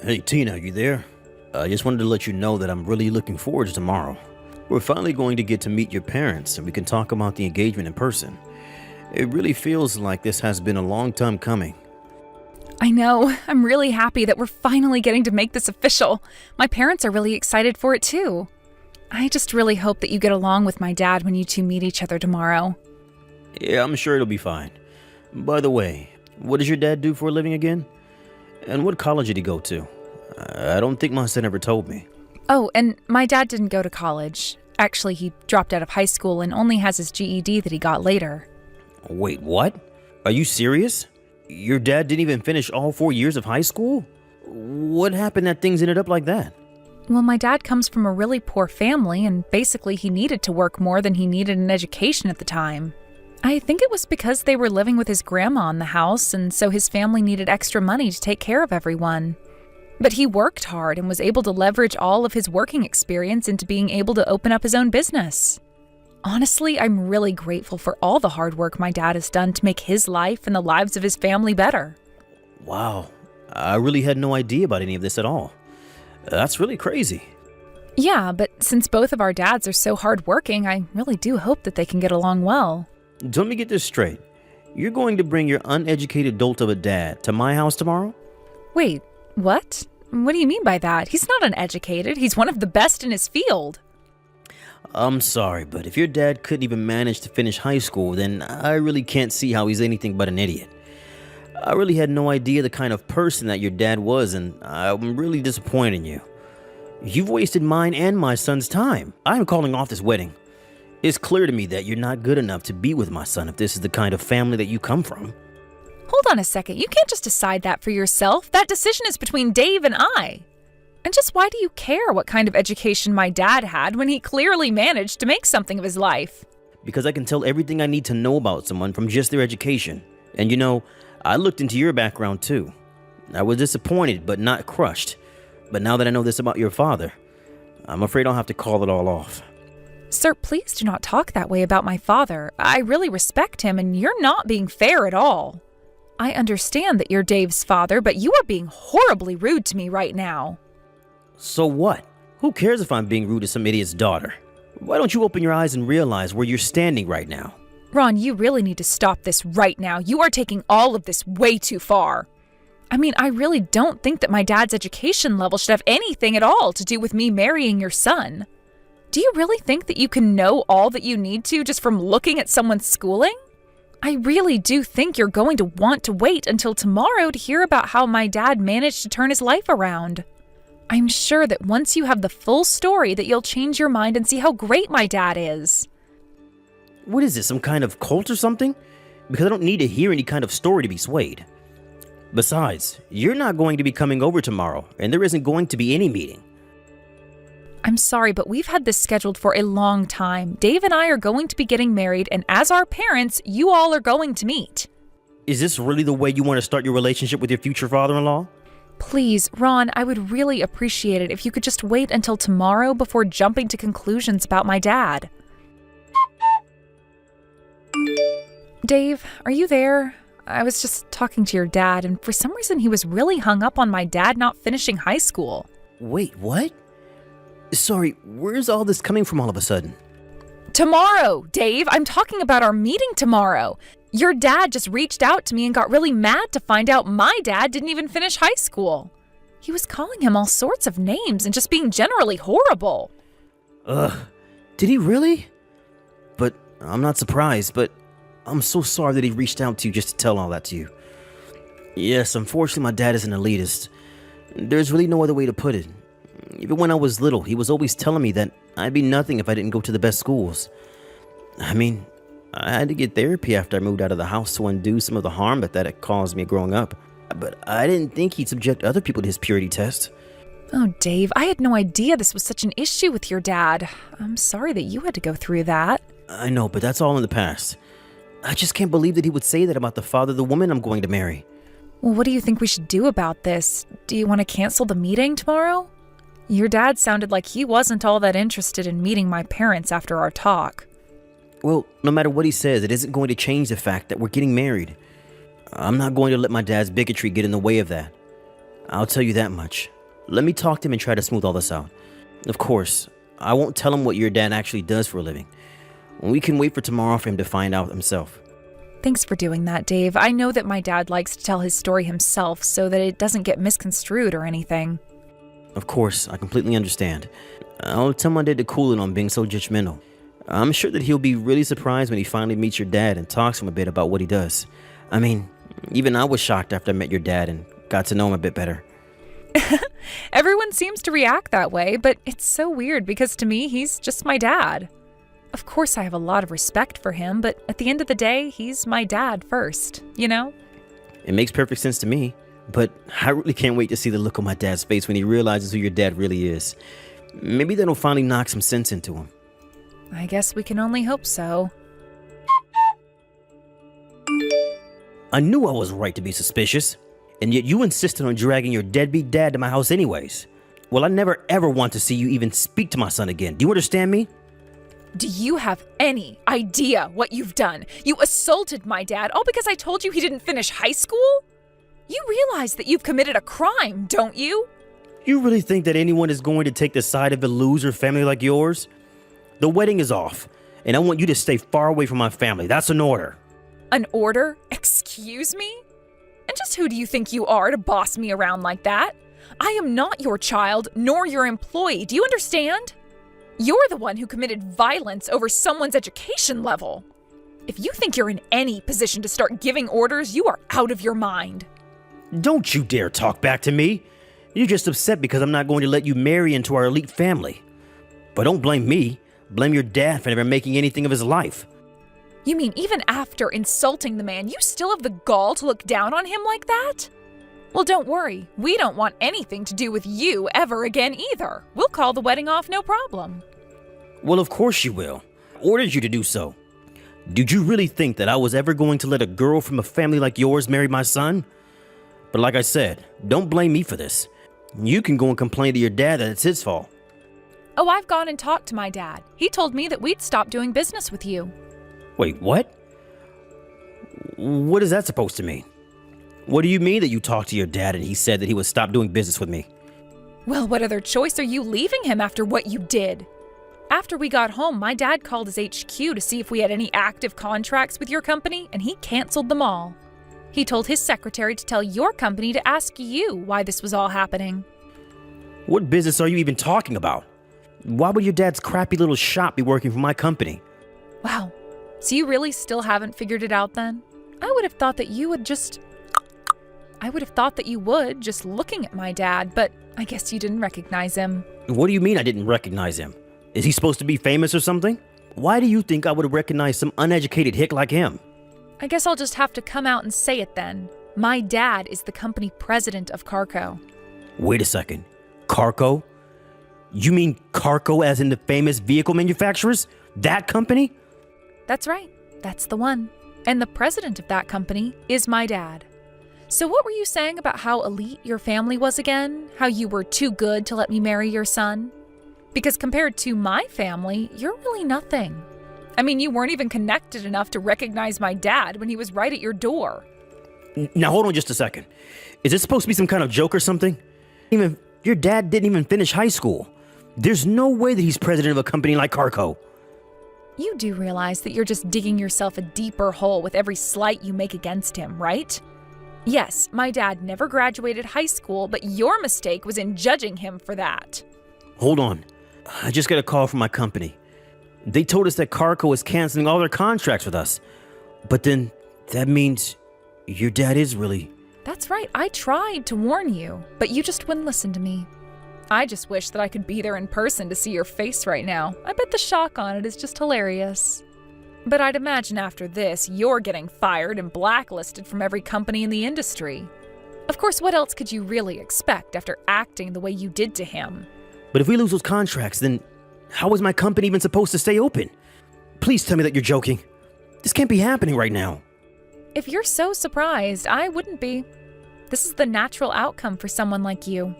Hey Tina, you there? I just wanted to let you know that I'm really looking forward to tomorrow. We're finally going to get to meet your parents and we can talk about the engagement in person. It really feels like this has been a long time coming. I know. I'm really happy that we're finally getting to make this official. My parents are really excited for it too. I just really hope that you get along with my dad when you two meet each other tomorrow. Yeah, I'm sure it'll be fine. By the way, what does your dad do for a living again? And what college did he go to? I don't think my son ever told me. Oh, and my dad didn't go to college. Actually, he dropped out of high school and only has his GED that he got later. Wait, what? Are you serious? Your dad didn't even finish all 4 years of high school? What happened that things ended up like that? Well, my dad comes from a really poor family, and basically he needed to work more than he needed an education at the time. I think it was because they were living with his grandma in the house, and so his family needed extra money to take care of everyone. But he worked hard and was able to leverage all of his working experience into being able to open up his own business. Honestly, I'm really grateful for all the hard work my dad has done to make his life and the lives of his family better. Wow, I really had no idea about any of this at all. That's really crazy. Yeah, but since both of our dads are so hardworking, I really do hope that they can get along well. Let me get this straight. You're going to bring your uneducated dolt of a dad to my house tomorrow? Wait, what? What do you mean by that? He's not uneducated. He's one of the best in his field. I'm sorry, but if your dad couldn't even manage to finish high school, then I really can't see how he's anything but an idiot. I really had no idea the kind of person that your dad was, and I'm really disappointed in you. You've wasted mine and my son's time. I'm calling off this wedding. It's clear to me that you're not good enough to be with my son if this is the kind of family that you come from. Hold on a second. You can't just decide that for yourself. That decision is between Dave and I. And just why do you care what kind of education my dad had when he clearly managed to make something of his life? Because I can tell everything I need to know about someone from just their education. And you know, I looked into your background too. I was disappointed, but not crushed. But now that I know this about your father, I'm afraid I'll have to call it all off. Sir, please do not talk that way about my father. I really respect him, and you're not being fair at all. I understand that you're Dave's father, but you are being horribly rude to me right now. So what? Who cares if I'm being rude to some idiot's daughter? Why don't you open your eyes and realize where you're standing right now? Ron, you really need to stop this right now. You are taking all of this way too far. I mean, I really don't think that my dad's education level should have anything at all to do with me marrying your son. Do you really think that you can know all that you need to just from looking at someone's schooling? I really do think you're going to want to wait until tomorrow to hear about how my dad managed to turn his life around. I'm sure that once you have the full story that you'll change your mind and see how great my dad is. What is this, some kind of cult or something? Because I don't need to hear any kind of story to be swayed. Besides, you're not going to be coming over tomorrow, and there isn't going to be any meeting. I'm sorry, but we've had this scheduled for a long time. Dave and I are going to be getting married, and as our parents, you all are going to meet. Is this really the way you want to start your relationship with your future father-in-law? Please, Ron, I would really appreciate it if you could just wait until tomorrow before jumping to conclusions about my dad. Dave, are you there? I was just talking to your dad, and for some reason he was really hung up on my dad not finishing high school. Wait, what? Sorry, where's all this coming from all of a sudden? Tomorrow, Dave! I'm talking about our meeting tomorrow. Your dad just reached out to me and got really mad to find out my dad didn't even finish high school. He was calling him all sorts of names and just being generally horrible. Ugh, did he really? But I'm not surprised, but I'm so sorry that he reached out to you just to tell all that to you. Yes, unfortunately my dad is an elitist. There's really no other way to put it. Even when I was little, he was always telling me that I'd be nothing if I didn't go to the best schools. I mean, I had to get therapy after I moved out of the house to undo some of the harm that had caused me growing up. But I didn't think he'd subject other people to his purity test. Oh, Dave, I had no idea this was such an issue with your dad. I'm sorry that you had to go through that. I know, but that's all in the past. I just can't believe that he would say that about the father of the woman I'm going to marry. Well, what do you think we should do about this? Do you want to cancel the meeting tomorrow? Your dad sounded like he wasn't all that interested in meeting my parents after our talk. Well, no matter what he says, it isn't going to change the fact that we're getting married. I'm not going to let my dad's bigotry get in the way of that. I'll tell you that much. Let me talk to him and try to smooth all this out. Of course, I won't tell him what your dad actually does for a living. We can wait for tomorrow for him to find out himself. Thanks for doing that, Dave. I know that my dad likes to tell his story himself so that it doesn't get misconstrued or anything. Of course, I completely understand. I'll tell my dad to cool it on being so judgmental. I'm sure that he'll be really surprised when he finally meets your dad and talks to him a bit about what he does. I mean, even I was shocked after I met your dad and got to know him a bit better. Everyone seems to react that way, but it's so weird because to me, he's just my dad. Of course, I have a lot of respect for him, but at the end of the day, he's my dad first, you know? It makes perfect sense to me, but I really can't wait to see the look on my dad's face when he realizes who your dad really is. Maybe that'll finally knock some sense into him. I guess we can only hope so. I knew I was right to be suspicious, and yet you insisted on dragging your deadbeat dad to my house anyways. Well, I never ever want to see you even speak to my son again. Do you understand me? Do you have any idea what you've done? You assaulted my dad all because I told you he didn't finish high school? You realize that you've committed a crime, don't you? You really think that anyone is going to take the side of a loser family like yours? The wedding is off, and I want you to stay far away from my family. That's an order. An order? Excuse me? And just who do you think you are to boss me around like that? I am not your child, nor your employee. Do you understand? You're the one who committed violence over someone's education level. If you think you're in any position to start giving orders, you are out of your mind. Don't you dare talk back to me. You're just upset because I'm not going to let you marry into our elite family. But don't blame me. Blame your dad for never making anything of his life. You mean even after insulting the man, you still have the gall to look down on him like that? Well, don't worry. We don't want anything to do with you ever again either. We'll call the wedding off, no problem. Well, of course you will. I ordered you to do so. Did you really think that I was ever going to let a girl from a family like yours marry my son? But like I said, don't blame me for this. You can go and complain to your dad that it's his fault. Oh, I've gone and talked to my dad. He told me that we'd stop doing business with you. Wait, what? What is that supposed to mean? What do you mean that you talked to your dad and he said that he would stop doing business with me? Well, what other choice are you leaving him after what you did? After we got home, my dad called his HQ to see if we had any active contracts with your company, and he canceled them all. He told his secretary to tell your company to ask you why this was all happening. What business are you even talking about? Why would your dad's crappy little shop be working for my company? Wow. So you really still haven't figured it out then? I would have thought that you would just looking at my dad, but I guess you didn't recognize him. What do you mean I didn't recognize him? Is he supposed to be famous or something? Why do you think I would recognize some uneducated hick like him? I guess I'll just have to come out and say it then. My dad is the company president of Carco. Wait a second. Carco? You mean Carco as in the famous vehicle manufacturers? That company? That's right. That's the one. And the president of that company is my dad. So what were you saying about how elite your family was again? How you were too good to let me marry your son? Because compared to my family, you're really nothing. I mean, you weren't even connected enough to recognize my dad when he was right at your door. Now hold on just a second. Is this supposed to be some kind of joke or something? Even your dad didn't even finish high school. There's no way that he's president of a company like Carco. You do realize that you're just digging yourself a deeper hole with every slight you make against him, right? Yes, my dad never graduated high school, but your mistake was in judging him for that. Hold on. I just got a call from my company. They told us that Carco is canceling all their contracts with us. But then that means your dad is really... That's right. I tried to warn you, but you just wouldn't listen to me. I just wish that I could be there in person to see your face right now. I bet the shock on it is just hilarious. But I'd imagine after this, you're getting fired and blacklisted from every company in the industry. Of course, what else could you really expect after acting the way you did to him? But if we lose those contracts, then how is my company even supposed to stay open? Please tell me that you're joking. This can't be happening right now. If you're so surprised, I wouldn't be. This is the natural outcome for someone like you.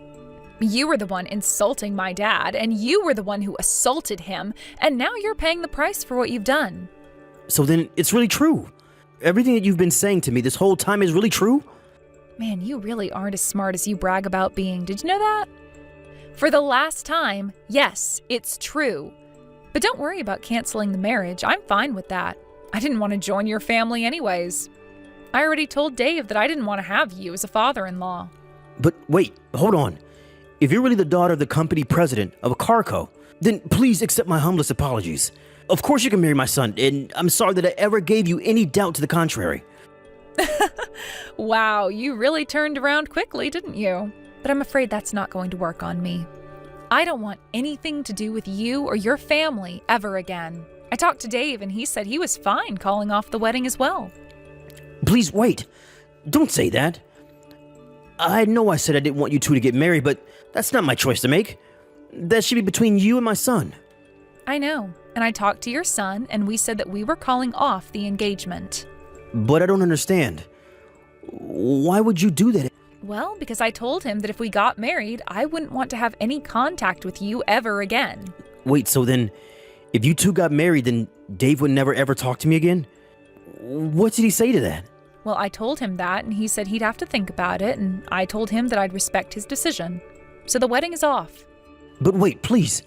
You were the one insulting my dad, and you were the one who assaulted him, and now you're paying the price for what you've done. So then it's really true. Everything that you've been saying to me this whole time is really true? Man, you really aren't as smart as you brag about being. Did you know that? For the last time, yes, it's true. But don't worry about canceling the marriage. I'm fine with that. I didn't want to join your family anyways. I already told Dave that I didn't want to have you as a father-in-law. But wait, hold on. If you're really the daughter of the company president of a Carco, then please accept my humblest apologies. Of course you can marry my son, and I'm sorry that I ever gave you any doubt to the contrary. Wow, you really turned around quickly, didn't you? But I'm afraid that's not going to work on me. I don't want anything to do with you or your family ever again. I talked to Dave and he said he was fine calling off the wedding as well. Please wait. Don't say that. I know I said I didn't want you two to get married, but that's not my choice to make. That should be between you and my son. I know, and I talked to your son and we said that we were calling off the engagement. But I don't understand. Why would you do that? Well, because I told him that if we got married, I wouldn't want to have any contact with you ever again. Wait, so then, if you two got married, then Dave would never ever talk to me again? What did he say to that? Well, I told him that, and he said he'd have to think about it, and I told him that I'd respect his decision. So the wedding is off. But wait, please.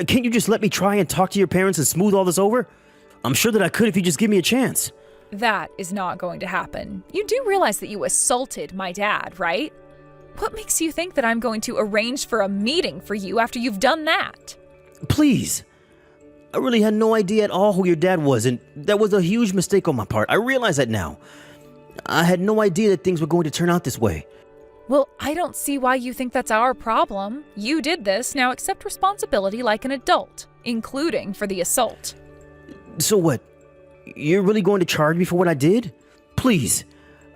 Can't you just let me try and talk to your parents and smooth all this over? I'm sure that I could if you just give me a chance. That is not going to happen. You do realize that you assaulted my dad, right? What makes you think that I'm going to arrange for a meeting for you after you've done that? Please. I really had no idea at all who your dad was, and that was a huge mistake on my part. I realize that now. I had no idea that things were going to turn out this way. Well, I don't see why you think that's our problem. You did this, now accept responsibility like an adult, including for the assault. So what? You're really going to charge me for what I did? Please.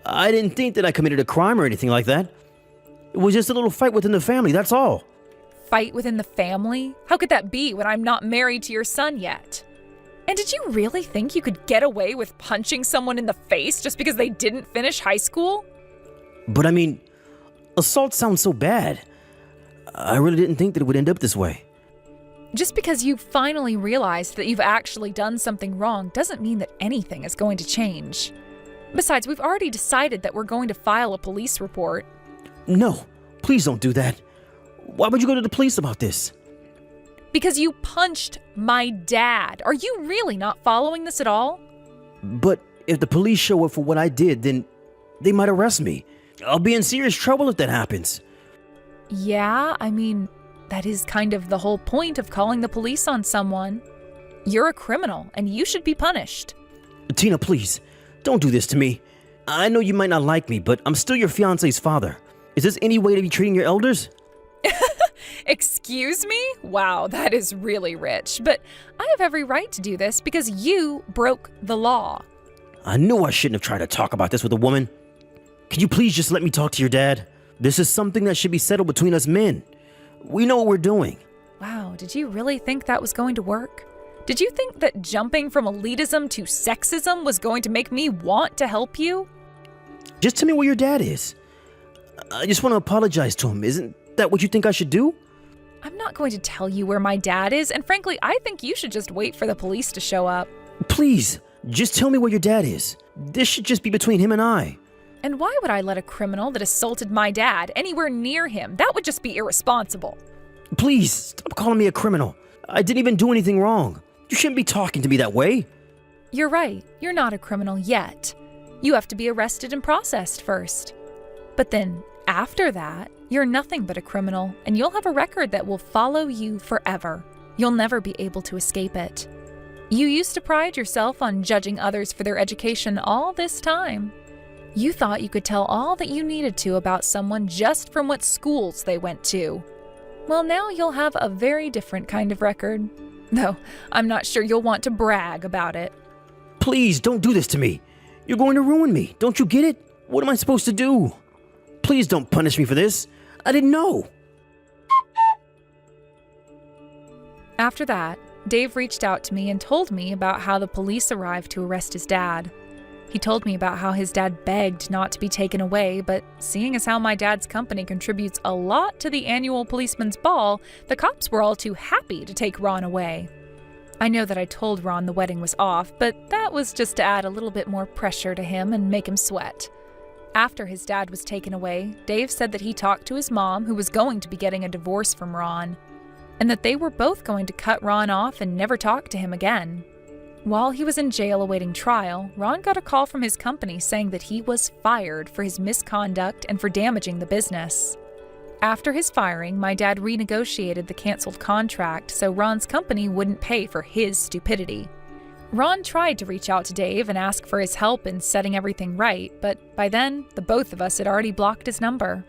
I didn't think that I committed a crime or anything like that. It was just a little fight within the family, that's all. Fight within the family? How could that be when I'm not married to your son yet? And did you really think you could get away with punching someone in the face just because they didn't finish high school? But I mean, assault sounds so bad. I really didn't think that it would end up this way. Just because you finally realized that you've actually done something wrong doesn't mean that anything is going to change. Besides, we've already decided that we're going to file a police report. No, please don't do that. Why would you go to the police about this? Because you punched my dad. Are you really not following this at all? But if the police show up for what I did, then they might arrest me. I'll be in serious trouble if that happens. Yeah, I mean, that is kind of the whole point of calling the police on someone. You're a criminal, and you should be punished. Tina, please, don't do this to me. I know you might not like me, but I'm still your fiancé's father. Is this any way to be treating your elders? Excuse me? Wow, that is really rich. But I have every right to do this because you broke the law. I knew I shouldn't have tried to talk about this with a woman. Could you please just let me talk to your dad? This is something that should be settled between us men. We know what we're doing. Wow, did you really think that was going to work? Did you think that jumping from elitism to sexism was going to make me want to help you? Just tell me where your dad is. I just want to apologize to him. Isn't that what you think I should do? I'm not going to tell you where my dad is, and frankly, I think you should just wait for the police to show up. Please, just tell me where your dad is. This should just be between him and I. And why would I let a criminal that assaulted my dad anywhere near him? That would just be irresponsible. Please, stop calling me a criminal. I didn't even do anything wrong. You shouldn't be talking to me that way. You're right. You're not a criminal yet. You have to be arrested and processed first. But then, after that, you're nothing but a criminal, and you'll have a record that will follow you forever. You'll never be able to escape it. You used to pride yourself on judging others for their education all this time. You thought you could tell all that you needed to about someone just from what schools they went to. Well, now you'll have a very different kind of record. Though, I'm not sure you'll want to brag about it. Please, don't do this to me. You're going to ruin me. Don't you get it? What am I supposed to do? Please don't punish me for this. I didn't know. After that, Dave reached out to me and told me about how the police arrived to arrest his dad. He told me about how his dad begged not to be taken away, but seeing as how my dad's company contributes a lot to the annual policeman's ball, the cops were all too happy to take Ron away. I know that I told Ron the wedding was off, but that was just to add a little bit more pressure to him and make him sweat. After his dad was taken away, Dave said that he talked to his mom, who was going to be getting a divorce from Ron, and that they were both going to cut Ron off and never talk to him again. While he was in jail awaiting trial, Ron got a call from his company saying that he was fired for his misconduct and for damaging the business. After his firing, my dad renegotiated the canceled contract so Ron's company wouldn't pay for his stupidity. Ron tried to reach out to Dave and ask for his help in setting everything right, but by then, the both of us had already blocked his number.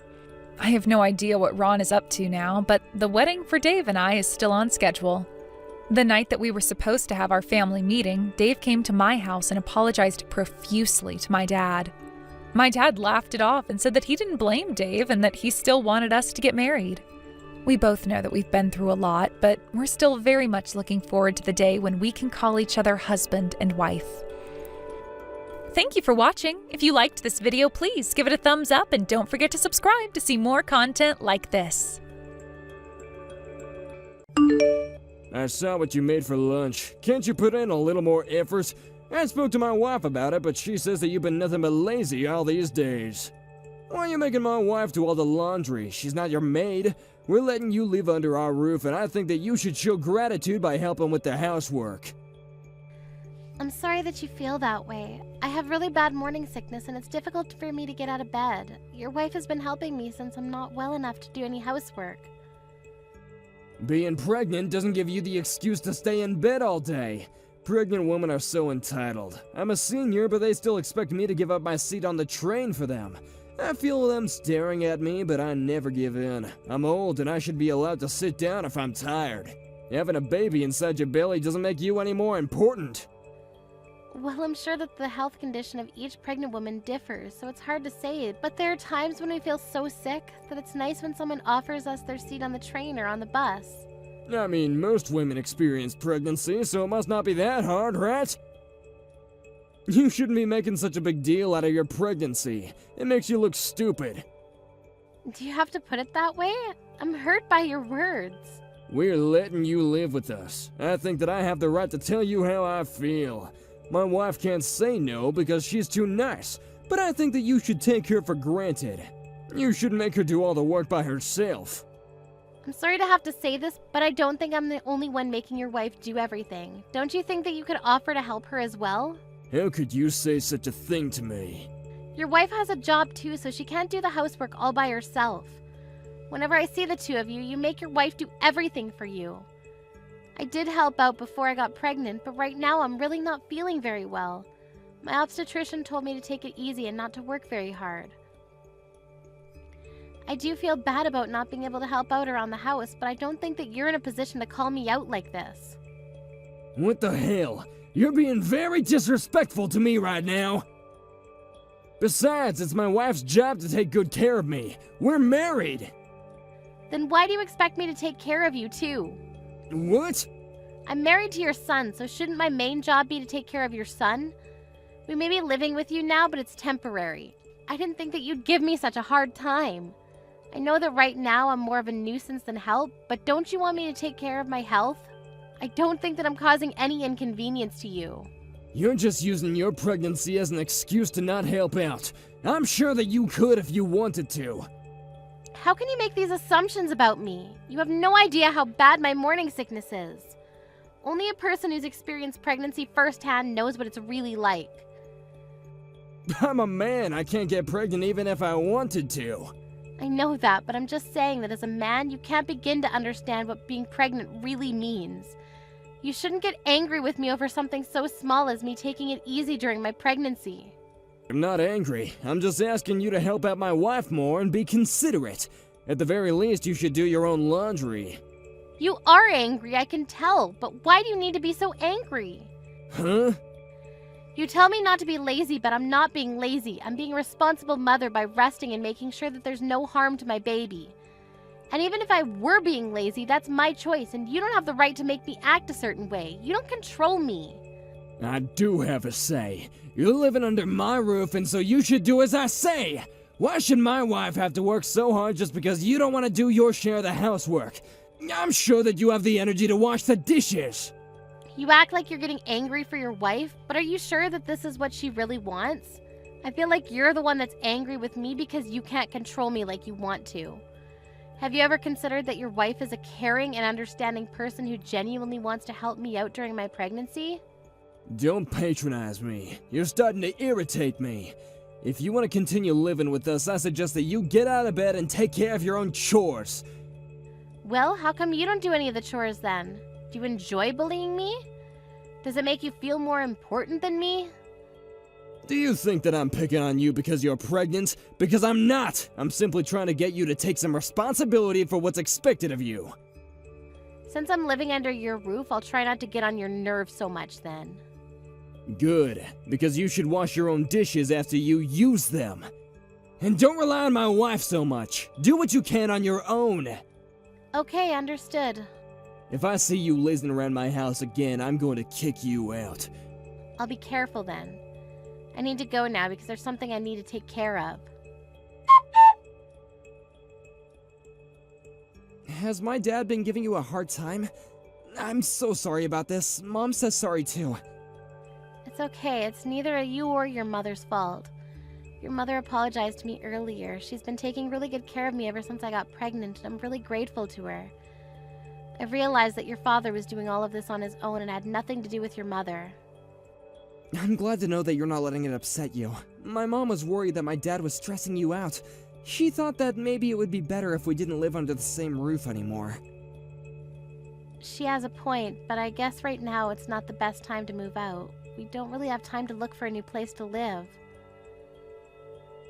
I have no idea what Ron is up to now, but the wedding for Dave and I is still on schedule. The night that we were supposed to have our family meeting, Dave came to my house and apologized profusely to my dad. My dad laughed it off and said that he didn't blame Dave and that he still wanted us to get married. We both know that we've been through a lot, but we're still very much looking forward to the day when we can call each other husband and wife. Thank you for watching. If you liked this video, please give it a thumbs up and don't forget to subscribe to see more content like this. I saw what you made for lunch. Can't you put in a little more effort? I spoke to my wife about it, but she says that you've been nothing but lazy all these days. Why are you making my wife do all the laundry? She's not your maid. We're letting you live under our roof, and I think that you should show gratitude by helping with the housework. I'm sorry that you feel that way. I have really bad morning sickness, and it's difficult for me to get out of bed. Your wife has been helping me since I'm not well enough to do any housework. Being pregnant doesn't give you the excuse to stay in bed all day. Pregnant women are so entitled. I'm a senior, but they still expect me to give up my seat on the train for them. I feel them staring at me, but I never give in. I'm old and I should be allowed to sit down if I'm tired. Having a baby inside your belly doesn't make you any more important. Well, I'm sure that the health condition of each pregnant woman differs, so it's hard to say. But there are times when we feel so sick that it's nice when someone offers us their seat on the train or on the bus. I mean, most women experience pregnancy, so it must not be that hard, right? You shouldn't be making such a big deal out of your pregnancy. It makes you look stupid. Do you have to put it that way? I'm hurt by your words. We're letting you live with us. I think that I have the right to tell you how I feel. My wife can't say no because she's too nice, but I think that you should take her for granted. You shouldn't make her do all the work by herself. I'm sorry to have to say this, but I don't think I'm the only one making your wife do everything. Don't you think that you could offer to help her as well? How could you say such a thing to me? Your wife has a job too, so she can't do the housework all by herself. Whenever I see the two of you, you make your wife do everything for you. I did help out before I got pregnant, but right now I'm really not feeling very well. My obstetrician told me to take it easy and not to work very hard. I do feel bad about not being able to help out around the house, but I don't think that you're in a position to call me out like this. What the hell? You're being very disrespectful to me right now. Besides, it's my wife's job to take good care of me. We're married. Then why do you expect me to take care of you too? What? I'm married to your son, so shouldn't my main job be to take care of your son? We may be living with you now, but it's temporary. I didn't think that you'd give me such a hard time. I know that right now I'm more of a nuisance than help, but don't you want me to take care of my health? I don't think that I'm causing any inconvenience to you. You're just using your pregnancy as an excuse to not help out. I'm sure that you could if you wanted to. How can you make these assumptions about me? You have no idea how bad my morning sickness is. Only a person who's experienced pregnancy firsthand knows what it's really like. I'm a man. I can't get pregnant even if I wanted to. I know that, but I'm just saying that as a man, you can't begin to understand what being pregnant really means. You shouldn't get angry with me over something so small as me taking it easy during my pregnancy. I'm not angry. I'm just asking you to help out my wife more and be considerate. At the very least, you should do your own laundry. You are angry, I can tell, but why do you need to be so angry? Huh? You tell me not to be lazy, but I'm not being lazy. I'm being a responsible mother by resting and making sure that there's no harm to my baby. And even if I were being lazy, that's my choice, and you don't have the right to make me act a certain way. You don't control me. I do have a say. You're living under my roof, and so you should do as I say. Why should my wife have to work so hard just because you don't want to do your share of the housework? I'm sure that you have the energy to wash the dishes. You act like you're getting angry for your wife, but are you sure that this is what she really wants? I feel like you're the one that's angry with me because you can't control me like you want to. Have you ever considered that your wife is a caring and understanding person who genuinely wants to help me out during my pregnancy? Don't patronize me. You're starting to irritate me. If you want to continue living with us, I suggest that you get out of bed and take care of your own chores. Well, how come you don't do any of the chores then? Do you enjoy bullying me? Does it make you feel more important than me? Do you think that I'm picking on you because you're pregnant? Because I'm not! I'm simply trying to get you to take some responsibility for what's expected of you. Since I'm living under your roof, I'll try not to get on your nerves so much then. Good, because you should wash your own dishes after you use them. And don't rely on my wife so much. Do what you can on your own. Okay, understood. If I see you lazing around my house again, I'm going to kick you out. I'll be careful then. I need to go now because there's something I need to take care of. Has my dad been giving you a hard time? I'm so sorry about this. Mom says sorry too. It's okay. It's neither you or your mother's fault. Your mother apologized to me earlier. She's been taking really good care of me ever since I got pregnant, and I'm really grateful to her. I've realized that your father was doing all of this on his own and had nothing to do with your mother. I'm glad to know that you're not letting it upset you. My mom was worried that my dad was stressing you out. She thought that maybe it would be better if we didn't live under the same roof anymore. She has a point, but I guess right now it's not the best time to move out. We don't really have time to look for a new place to live.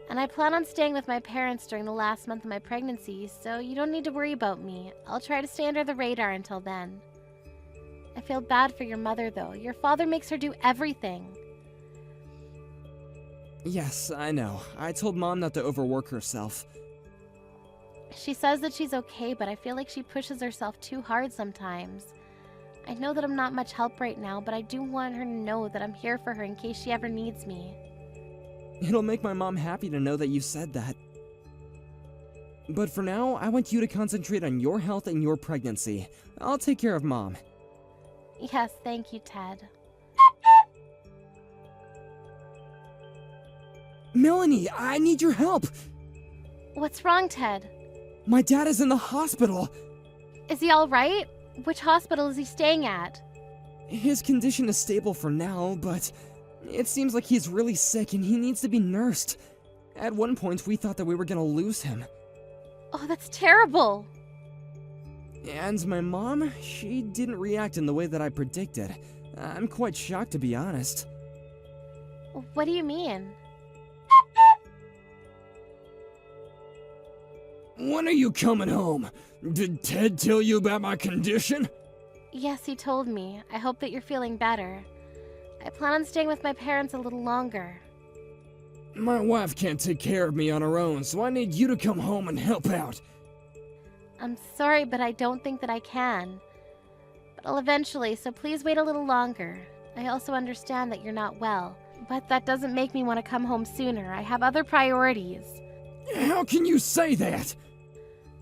And I plan on staying with my parents during the last month of my pregnancy, so you don't need to worry about me. I'll try to stay under the radar until then. I feel bad for your mother, though. Your father makes her do everything. Yes, I know. I told Mom not to overwork herself. She says that she's okay, but I feel like she pushes herself too hard sometimes. I know that I'm not much help right now, but I do want her to know that I'm here for her in case she ever needs me. It'll make my mom happy to know that you said that. But for now, I want you to concentrate on your health and your pregnancy. I'll take care of Mom. Yes, thank you, Ted. Melanie, I need your help! What's wrong, Ted? My dad is in the hospital! Is he alright? Which hospital is he staying at? His condition is stable for now, but it seems like he's really sick and he needs to be nursed. At one point, we thought that we were gonna lose him. Oh, that's terrible! And my mom, she didn't react in the way that I predicted. I'm quite shocked, to be honest. What do you mean? When are you coming home? Did Ted tell you about my condition? Yes, he told me. I hope that you're feeling better. I plan on staying with my parents a little longer. My wife can't take care of me on her own, so I need you to come home and help out. I'm sorry, but I don't think that I can. But I'll eventually, so please wait a little longer. I also understand that you're not well, but that doesn't make me want to come home sooner. I have other priorities. How can you say that?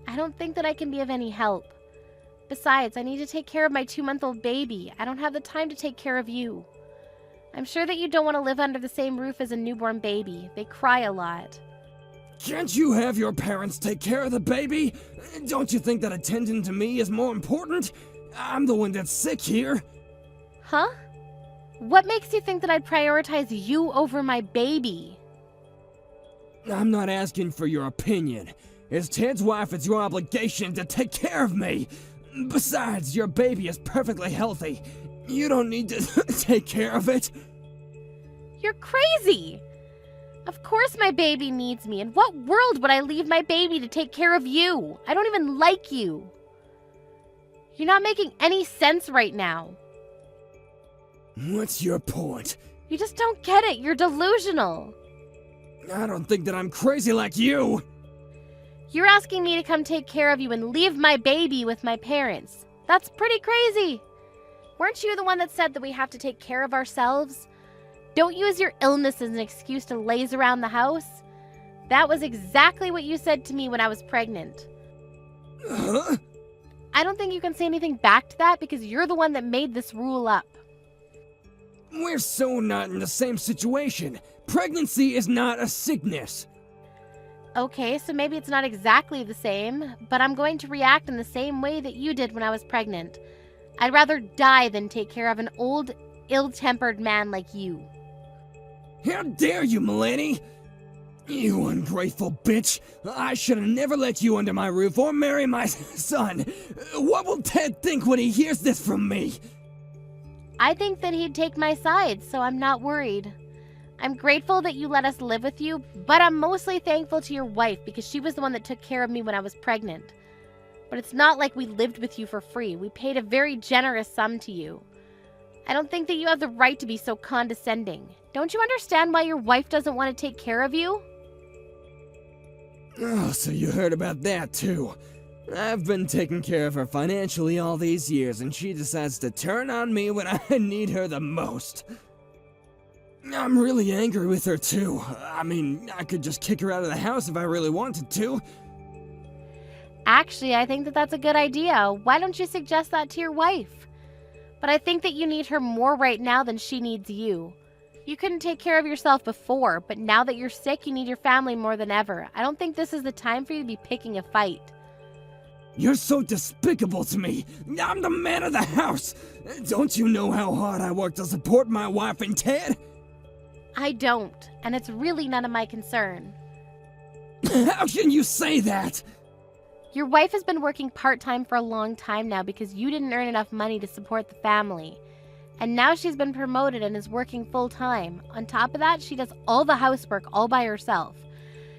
I don't think that I can be of any help. Besides, I need to take care of my 2-month-old baby. I don't have the time to take care of you. I'm sure that you don't want to live under the same roof as a newborn baby. They cry a lot. Can't you have your parents take care of the baby? Don't you think that attending to me is more important? I'm the one that's sick here. Huh? What makes you think that I'd prioritize you over my baby? I'm not asking for your opinion. As Ted's wife, it's your obligation to take care of me. Besides, your baby is perfectly healthy. You don't need to take care of it. You're crazy! Of course my baby needs me. In what world would I leave my baby to take care of you? I don't even like you. You're not making any sense right now. What's your point? You just don't get it. You're delusional. I don't think that I'm crazy like you. You're asking me to come take care of you and leave my baby with my parents. That's pretty crazy. Weren't you the one that said that we have to take care of ourselves? Don't use your illness as an excuse to laze around the house. That was exactly what you said to me when I was pregnant. Huh? I don't think you can say anything back to that because you're the one that made this rule up. We're so not in the same situation. Pregnancy is not a sickness. Okay, so maybe it's not exactly the same, but I'm going to react in the same way that you did when I was pregnant. I'd rather die than take care of an old, ill-tempered man like you. How dare you, Melanie? You ungrateful bitch. I should have never let you under my roof or marry my son. What will Ted think when he hears this from me? I think that he'd take my side, so I'm not worried. I'm grateful that you let us live with you, but I'm mostly thankful to your wife because she was the one that took care of me when I was pregnant. But it's not like we lived with you for free. We paid a very generous sum to you. I don't think that you have the right to be so condescending. Don't you understand why your wife doesn't want to take care of you? Oh, so you heard about that too. I've been taking care of her financially all these years, and she decides to turn on me when I need her the most. I'm really angry with her too. I mean, I could just kick her out of the house if I really wanted to. Actually, I think that that's a good idea. Why don't you suggest that to your wife? But I think that you need her more right now than she needs you. You couldn't take care of yourself before, but now that you're sick, you need your family more than ever. I don't think this is the time for you to be picking a fight. You're so despicable to me. I'm the man of the house. Don't you know how hard I work to support my wife and Ted? I don't, and it's really none of my concern. How can you say that? Your wife has been working part-time for a long time now because you didn't earn enough money to support the family. And now she's been promoted and is working full-time. On top of that, she does all the housework all by herself.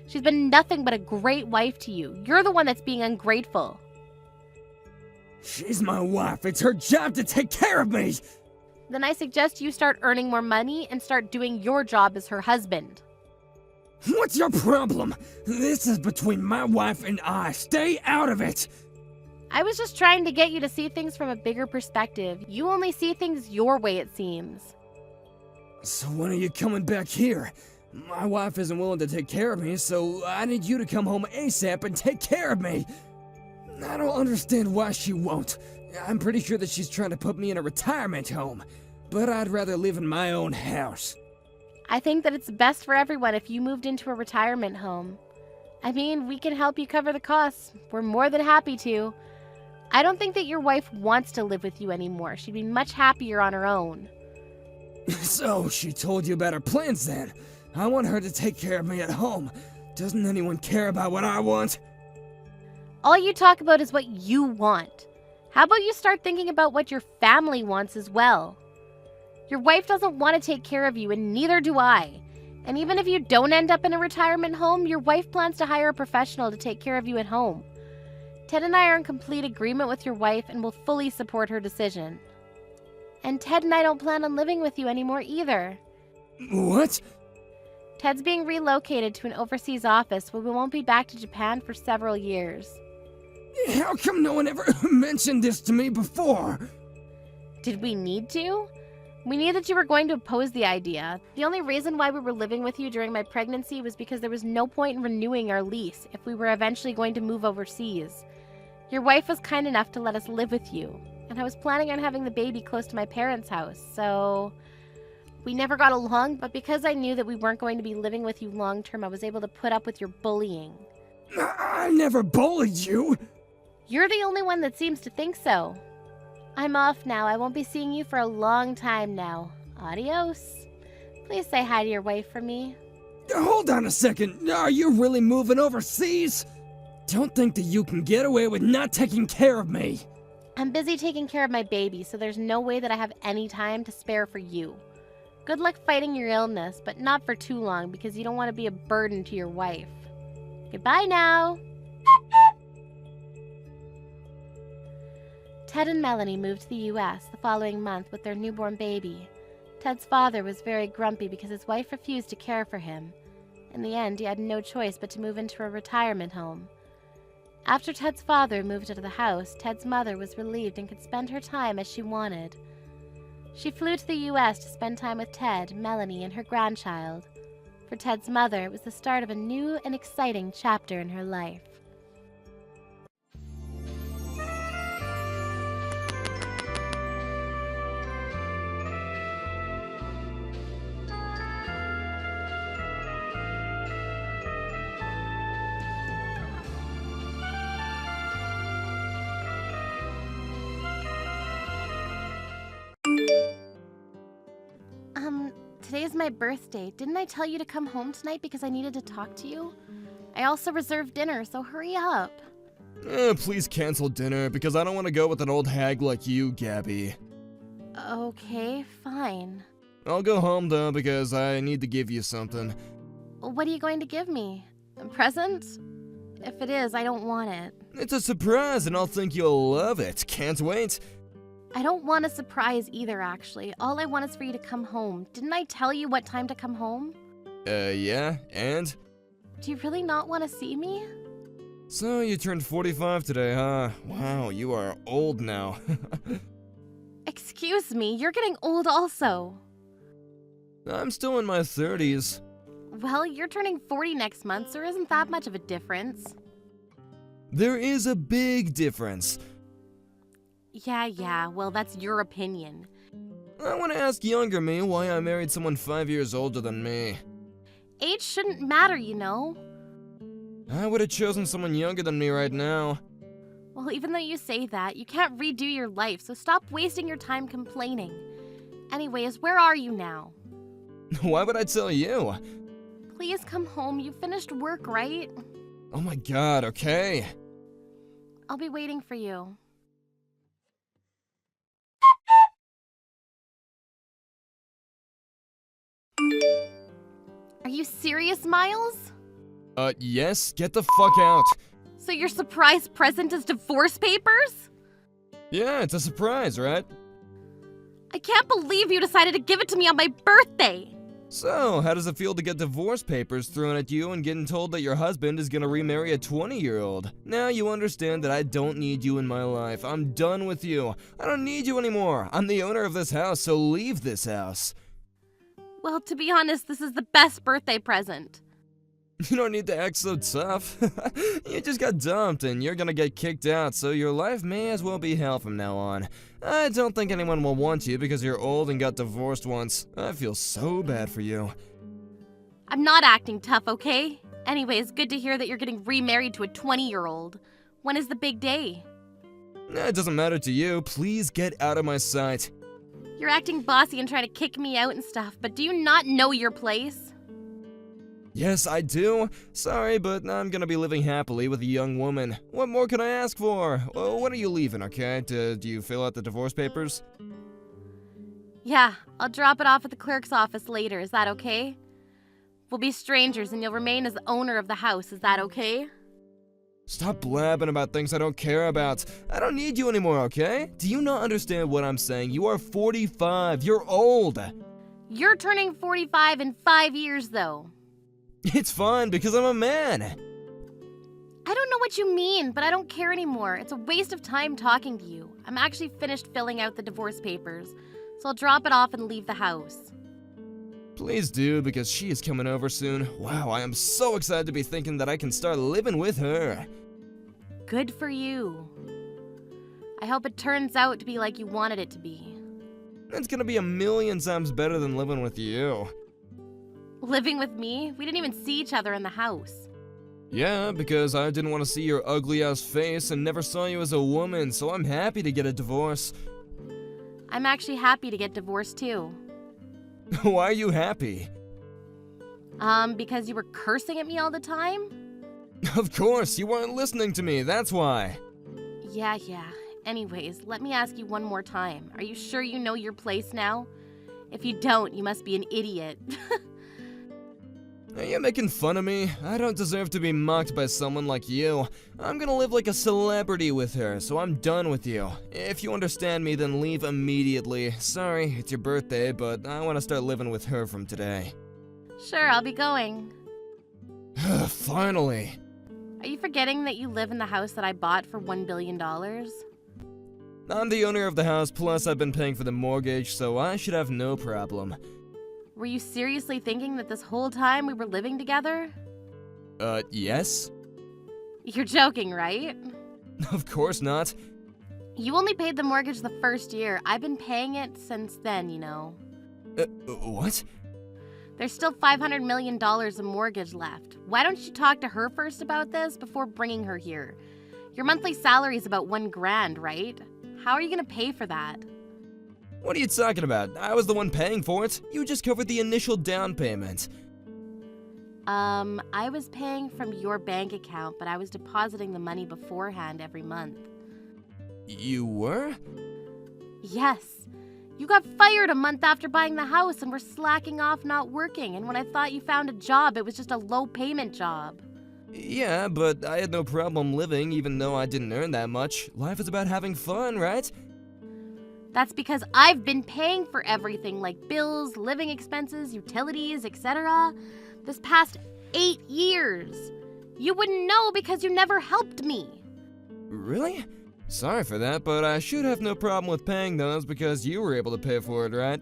She's been nothing but a great wife to you. You're the one that's being ungrateful. She's my wife. It's her job to take care of me. Then I suggest you start earning more money and start doing your job as her husband. What's your problem? This is between my wife and I. Stay out of it. I was just trying to get you to see things from a bigger perspective. You only see things your way, it seems. So when are you coming back here? My wife isn't willing to take care of me, so I need you to come home ASAP and take care of me. I don't understand why she won't. I'm pretty sure that she's trying to put me in a retirement home, but I'd rather live in my own house. I think that it's best for everyone if you moved into a retirement home. I mean, we can help you cover the costs. We're more than happy to. I don't think that your wife wants to live with you anymore. She'd be much happier on her own. So, she told you about her plans then. I want her to take care of me at home. Doesn't anyone care about what I want? All you talk about is what you want. How about you start thinking about what your family wants as well? Your wife doesn't want to take care of you, and neither do I. And even if you don't end up in a retirement home, your wife plans to hire a professional to take care of you at home. Ted and I are in complete agreement with your wife and will fully support her decision. And Ted and I don't plan on living with you anymore either. What? Ted's being relocated to an overseas office where we won't be back to Japan for several years. How come no one ever mentioned this to me before? Did we need to? We knew that you were going to oppose the idea. The only reason why we were living with you during my pregnancy was because there was no point in renewing our lease if we were eventually going to move overseas. Your wife was kind enough to let us live with you, and I was planning on having the baby close to my parents' house, so we never got along, but because I knew that we weren't going to be living with you long term, I was able to put up with your bullying. I never bullied you. You're the only one that seems to think so. I'm off now. I won't be seeing you for a long time now. Adios. Please say hi to your wife for me. Hold on a second. Are you really moving overseas? Don't think that you can get away with not taking care of me. I'm busy taking care of my baby, so there's no way that I have any time to spare for you. Good luck fighting your illness, but not for too long because you don't want to be a burden to your wife. Goodbye now. Ted and Melanie moved to the U.S. the following month with their newborn baby. Ted's father was very grumpy because his wife refused to care for him. In the end, he had no choice but to move into a retirement home. After Ted's father moved out of the house, Ted's mother was relieved and could spend her time as she wanted. She flew to the U.S. to spend time with Ted, Melanie, and her grandchild. For Ted's mother, it was the start of a new and exciting chapter in her life. Today's my birthday. Didn't I tell you to come home tonight because I needed to talk to you? I also reserved dinner, so hurry up. Please cancel dinner, because I don't want to go with an old hag like you, Gabby. Okay, fine. I'll go home, though, because I need to give you something. What are you going to give me? A present? If it is, I don't want it. It's a surprise, and I'll think you'll love it. Can't wait. I don't want a surprise either, actually. All I want is for you to come home. Didn't I tell you what time to come home? Yeah, and? Do you really not want to see me? So, you turned 45 today, huh? Wow, you are old now. Excuse me, you're getting old also. I'm still in my 30s. Well, you're turning 40 next month, so there isn't that much of a difference. There is a big difference. Yeah, well, that's your opinion. I want to ask younger me why I married someone 5 years older than me. Age shouldn't matter, you know. I would have chosen someone younger than me right now. Well, even though you say that, you can't redo your life, so stop wasting your time complaining. Anyways, where are you now? Why would I tell you? Please come home. You finished work, right? Oh my god, okay. I'll be waiting for you. Are you serious, Miles? Yes, get the fuck out. So your surprise present is divorce papers? Yeah, it's a surprise, right? I can't believe you decided to give it to me on my birthday. So, how does it feel to get divorce papers thrown at you and getting told that your husband is gonna remarry a 20-year-old? Now you understand that I don't need you in my life. I'm done with you. I don't need you anymore. I'm the owner of this house, so leave this house. Well, to be honest, this is the best birthday present. You don't need to act so tough. You just got dumped and you're gonna get kicked out, so your life may as well be hell from now on. I don't think anyone will want you because you're old and got divorced once. I feel so bad for you. I'm not acting tough, okay? Anyways, good to hear that you're getting remarried to a 20-year-old. When is the big day? It doesn't matter to you. Please get out of my sight. You're acting bossy and trying to kick me out and stuff, but do you not know your place? Yes, I do. Sorry, but I'm gonna be living happily with a young woman. What more can I ask for? Well, when are you leaving, okay? Do you fill out the divorce papers? Yeah, I'll drop it off at the clerk's office later. Is that okay? We'll be strangers and you'll remain as the owner of the house. Is that okay? Stop blabbing about things I don't care about. I don't need you anymore, okay? Do you not understand what I'm saying? You are 45. You're old. You're turning 45 in 5 years, though. It's fine because I'm a man. I don't know what you mean, but I don't care anymore. It's a waste of time talking to you. I'm actually finished filling out the divorce papers, so I'll drop it off and leave the house. Please do, because she is coming over soon. Wow, I am so excited to be thinking that I can start living with her. Good for you. I hope it turns out to be like you wanted it to be. It's gonna be a million times better than living with you. Living with me? We didn't even see each other in the house. Yeah, because I didn't want to see your ugly-ass face and never saw you as a woman, so I'm happy to get a divorce. I'm actually happy to get divorced too. Why are you happy? Because you were cursing at me all the time? Of course, you weren't listening to me, that's why. Yeah. Anyways, let me ask you one more time. Are you sure you know your place now? If you don't, you must be an idiot. Are you making fun of me? I don't deserve to be mocked by someone like you. I'm gonna live like a celebrity with her, so I'm done with you. If you understand me, then leave immediately. Sorry, it's your birthday, but I want to start living with her from today. Sure, I'll be going. Finally. Are you forgetting that you live in the house that I bought for $1 billion? I'm the owner of the house, plus I've been paying for the mortgage, so I should have no problem. Were you seriously thinking that this whole time we were living together? Yes? You're joking, right? Of course not. You only paid the mortgage the first year. I've been paying it since then, you know. What? There's still $500 million of mortgage left. Why don't you talk to her first about this before bringing her here? Your monthly salary is about $1,000, right? How are you gonna pay for that? What are you talking about? I was the one paying for it. You just covered the initial down payment. I was paying from your bank account, but I was depositing the money beforehand every month. You were? Yes. You got fired a month after buying the house and were slacking off not working, and when I thought you found a job, it was just a low-payment job. Yeah, but I had no problem living even though I didn't earn that much. Life is about having fun, right? That's because I've been paying for everything like bills, living expenses, utilities, etc. this past 8 years. You wouldn't know because you never helped me. Really? Sorry for that, but I should have no problem with paying those because you were able to pay for it, right?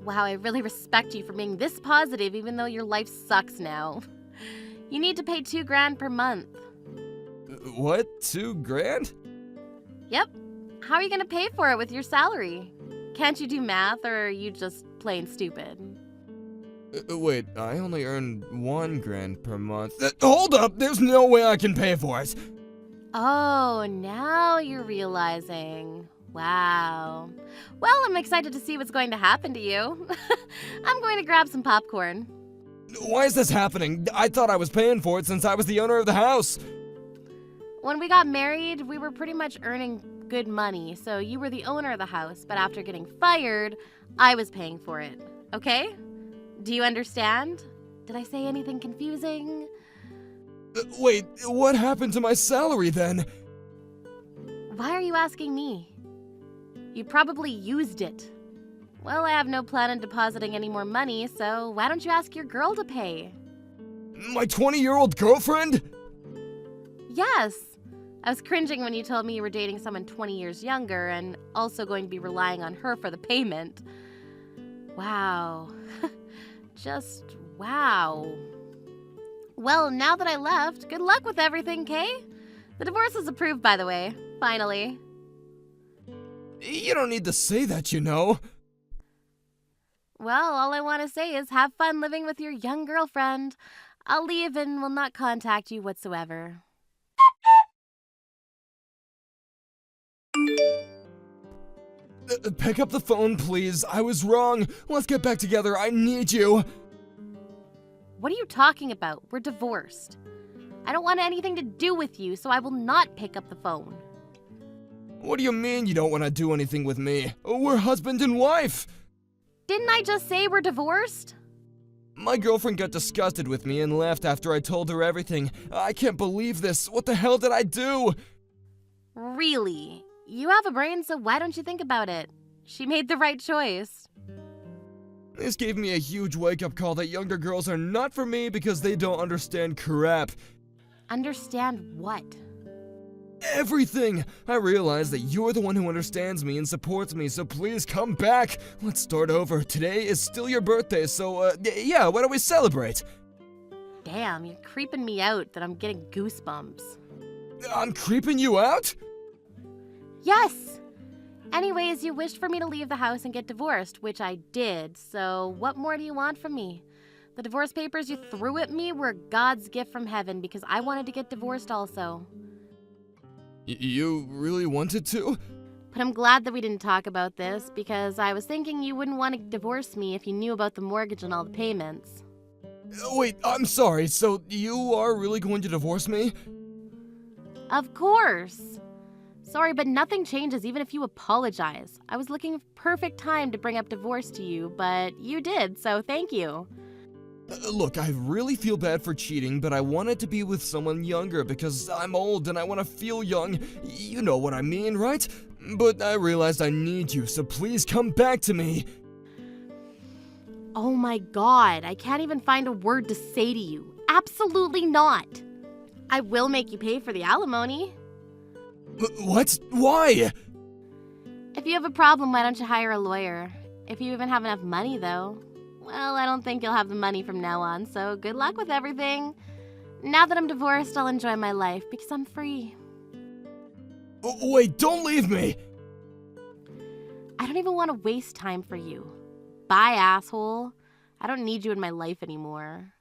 Wow, I really respect you for being this positive even though your life sucks now. You need to pay $2,000 per month. What? $2,000? Yep. How are you gonna pay for it with your salary? Can't you do math, or are you just plain stupid? Wait, I only earn $1,000 per month. Hold up! There's no way I can pay for it! Oh, now you're realizing. Wow. Well, I'm excited to see what's going to happen to you. I'm going to grab some popcorn. Why is this happening? I thought I was paying for it since I was the owner of the house. When we got married, we were pretty much earning good money, so you were the owner of the house, but after getting fired, I was paying for it. Okay? Do you understand? Did I say anything confusing? Wait, what happened to my salary then? Why are you asking me? You probably used it. Well, I have no plan on depositing any more money, so why don't you ask your girl to pay? My 20-year-old girlfriend? Yes. I was cringing when you told me you were dating someone 20 years younger and also going to be relying on her for the payment. Wow. Just wow. Well, now that I left, good luck with everything, Kay? The divorce is approved, by the way. Finally. You don't need to say that, you know. Well, all I want to say is have fun living with your young girlfriend. I'll leave and will not contact you whatsoever. Pick up the phone, please. I was wrong. Let's get back together. I need you. What are you talking about? We're divorced. I don't want anything to do with you, so I will not pick up the phone. What do you mean you don't want to do anything with me? We're husband and wife. Didn't I just say we're divorced? My girlfriend got disgusted with me and left after I told her everything. I can't believe this. What the hell did I do? Really? You have a brain, so why don't you think about it? She made the right choice. This gave me a huge wake-up call that younger girls are not for me because they don't understand crap. Understand what? Everything! I realize that you're the one who understands me and supports me, so please come back! Let's start over. Today is still your birthday, so, yeah, why don't we celebrate? Damn, you're creeping me out that I'm getting goosebumps. I'm creeping you out? Yes! Anyways, you wished for me to leave the house and get divorced, which I did, so what more do you want from me? The divorce papers you threw at me were God's gift from heaven because I wanted to get divorced also. You really wanted to? But I'm glad that we didn't talk about this because I was thinking you wouldn't want to divorce me if you knew about the mortgage and all the payments. Wait, I'm sorry, so you are really going to divorce me? Of course! Sorry, but nothing changes even if you apologize. I was looking for perfect time to bring up divorce to you, but you did, so thank you. Look, I really feel bad for cheating, but I wanted to be with someone younger because I'm old and I want to feel young. You know what I mean, right? But I realized I need you, so please come back to me. Oh my god, I can't even find a word to say to you. Absolutely not. I will make you pay for the alimony. What? Why? If you have a problem, why don't you hire a lawyer? If you even have enough money, though. Well, I don't think you'll have the money from now on, so good luck with everything. Now that I'm divorced, I'll enjoy my life because I'm free. Wait, don't leave me! I don't even want to waste time for you. Bye, asshole. I don't need you in my life anymore.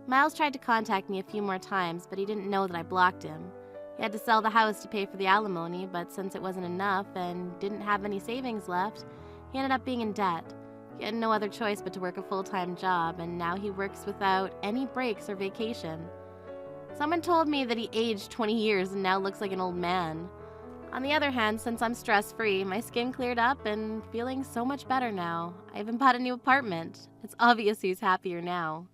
Miles tried to contact me a few more times, but he didn't know that I blocked him. He had to sell the house to pay for the alimony, but since it wasn't enough and didn't have any savings left, he ended up being in debt. He had no other choice but to work a full-time job, and now he works without any breaks or vacation. Someone told me that he aged 20 years and now looks like an old man. On the other hand, since I'm stress-free, my skin cleared up and feeling so much better now. I even bought a new apartment. It's obvious he's happier now.